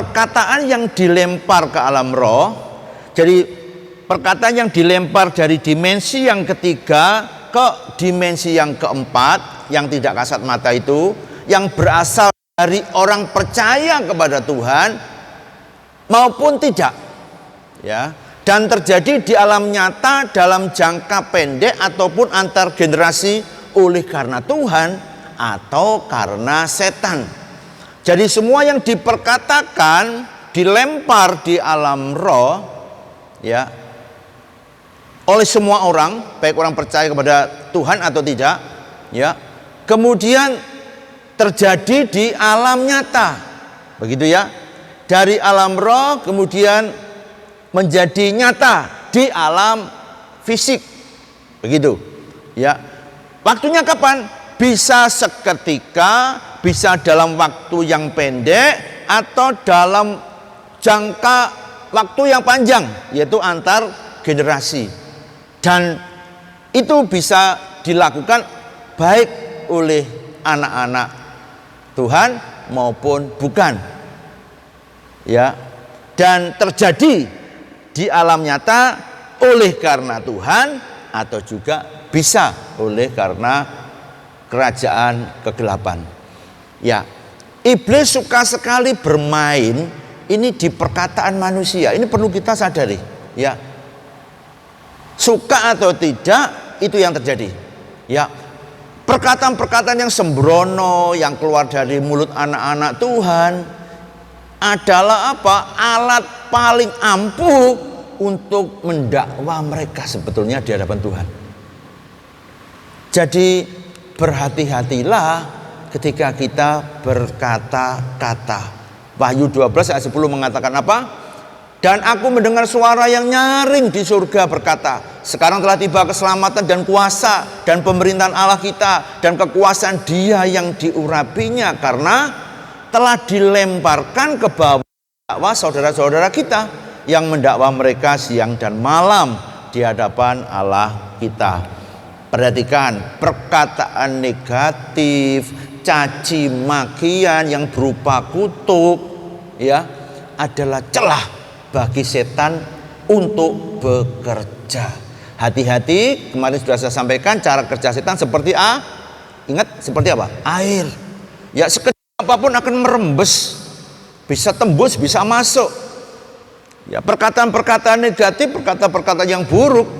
perkataan yang dilempar ke alam roh. Jadi perkataan yang dilempar dari dimensi yang ketiga ke dimensi yang keempat, yang tidak kasat mata itu, yang berasal dari orang percaya kepada Tuhan maupun tidak, ya, dan terjadi di alam nyata dalam jangka pendek ataupun antar generasi oleh karena Tuhan atau karena setan. Jadi semua yang diperkatakan dilempar di alam roh, ya, oleh semua orang, baik orang percaya kepada Tuhan atau tidak, ya, kemudian terjadi di alam nyata, begitu ya, dari alam roh kemudian menjadi nyata di alam fisik, begitu, ya. Waktunya kapan? Bisa seketika, bisa dalam waktu yang pendek, atau dalam jangka waktu yang panjang, yaitu antar generasi. Dan itu bisa dilakukan baik oleh anak-anak Tuhan maupun bukan, ya. Dan terjadi di alam nyata oleh karena Tuhan atau juga bisa oleh karena kerajaan kegelapan. Ya, iblis suka sekali bermain ini di perkataan manusia. Ini perlu kita sadari, ya. Suka atau tidak, itu yang terjadi. Ya, perkataan-perkataan yang sembrono yang keluar dari mulut anak-anak Tuhan adalah apa? Alat paling ampuh untuk mendakwa mereka sebetulnya di hadapan Tuhan. Jadi berhati-hatilah ketika kita berkata-kata. Wahyu 12 ayat 10 mengatakan apa? Dan aku mendengar suara yang nyaring di surga berkata, sekarang telah tiba keselamatan dan kuasa dan pemerintahan Allah kita dan kekuasaan Dia yang diurapinya, karena telah dilemparkan ke bawah saudara-saudara kita yang mendakwa mereka siang dan malam di hadapan Allah kita. Perhatikan, perkataan negatif, caci makian yang berupa kutuk, ya, adalah celah bagi setan untuk bekerja. Hati-hati, kemarin sudah saya sampaikan cara kerja setan seperti ingat seperti apa? Air. Ya, sekecil apapun akan merembes, bisa tembus, bisa masuk. Ya, perkataan-perkataan negatif, perkataan-perkataan yang buruk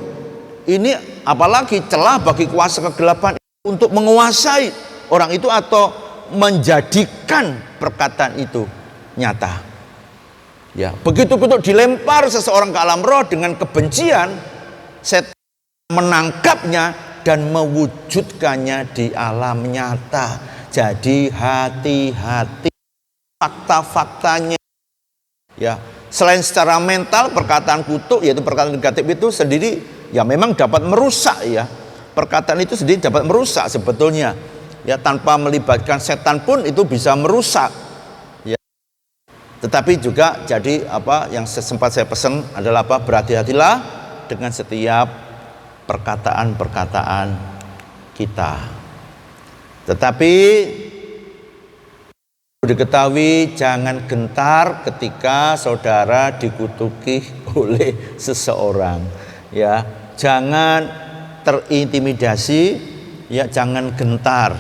ini apalagi celah bagi kuasa kegelapan untuk menguasai orang itu atau menjadikan perkataan itu nyata. Ya, begitu kutuk dilempar seseorang ke alam roh dengan kebencian, setan menangkapnya dan mewujudkannya di alam nyata. Jadi hati-hati fakta-faktanya. Ya, selain secara mental, perkataan kutuk yaitu perkataan negatif itu sendiri ya memang dapat merusak, ya. Perkataan itu sendiri dapat merusak sebetulnya. Ya, tanpa melibatkan setan pun itu bisa merusak. Ya. Tetapi juga jadi apa yang sempat saya pesan adalah apa? Berhati-hatilah dengan setiap perkataan-perkataan kita. Tetapi diketahui jangan gentar ketika saudara dikutuki oleh seseorang, ya. Jangan terintimidasi, ya, jangan gentar.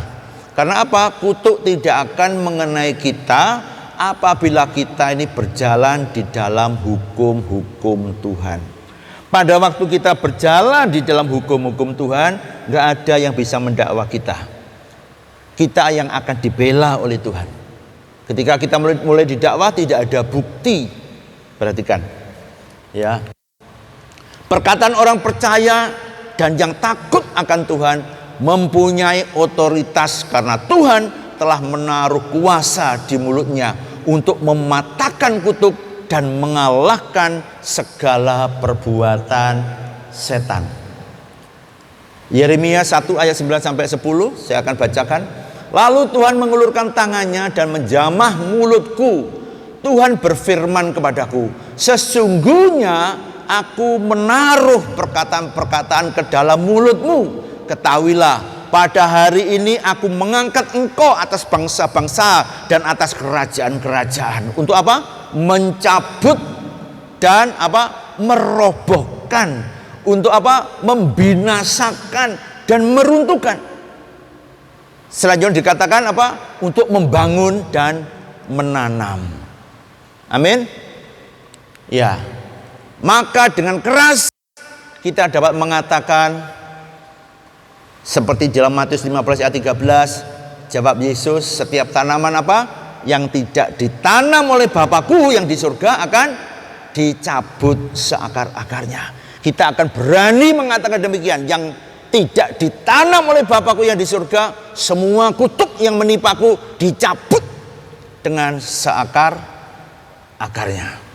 Karena apa? Kutuk tidak akan mengenai kita apabila kita ini berjalan di dalam hukum-hukum Tuhan. Pada waktu kita berjalan di dalam hukum-hukum Tuhan, nggak ada yang bisa mendakwa kita. Kita yang akan dibela oleh Tuhan. Ketika kita mulai didakwa tidak ada bukti. Perhatikan, ya. Perkataan orang percaya dan yang takut akan Tuhan mempunyai otoritas karena Tuhan telah menaruh kuasa di mulutnya untuk mematahkan kutuk dan mengalahkan segala perbuatan setan. Yeremia 1 ayat 9 sampai 10 saya akan bacakan. Lalu Tuhan mengulurkan tangannya dan menjamah mulutku. Tuhan berfirman kepadaku, sesungguhnya aku menaruh perkataan-perkataan ke dalam mulutmu. Ketahuilah, pada hari ini aku mengangkat engkau atas bangsa-bangsa dan atas kerajaan-kerajaan. Untuk apa? mencabut dan apa? Merobohkan, untuk apa? Membinasakan dan meruntuhkan. Selanjutnya dikatakan apa? Untuk membangun dan menanam. Amin. Ya. Maka dengan keras kita dapat mengatakan seperti dalam Matius 15 ayat 13, jawab Yesus, setiap tanaman apa? Yang tidak ditanam oleh Bapakku yang di surga akan dicabut seakar-akarnya. Kita akan berani mengatakan demikian. Yang tidak ditanam oleh Bapakku yang di surga, semua kutuk yang menimpaku dicabut dengan seakar-akarnya.